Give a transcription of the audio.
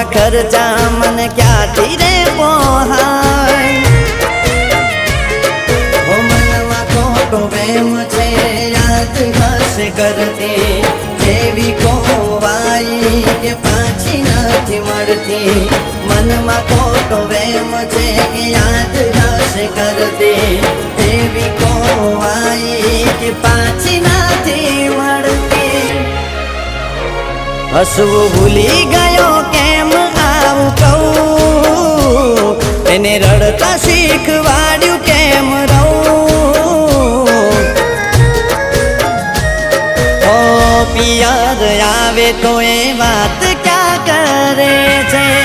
મોંઘા ખર્ચા મને ક્યાંથી રે પોહાય ઓ મનમાં ખોટો વેમ છે યાદ હશે કરતી એવી કોવાઈ કે પાછી નથી મળતી મનમાં ખોટો વેમ છે યાદ હશે કરતી એવી કોવાઈ કે પાછી નથી મળતી હસવું ભૂલી ગયો કેમ આવું કહું એને રડતા શીખવાડ્યું કેમ રહું ઓ પિયર આવે તો એ વાત ક્યાં કરે છે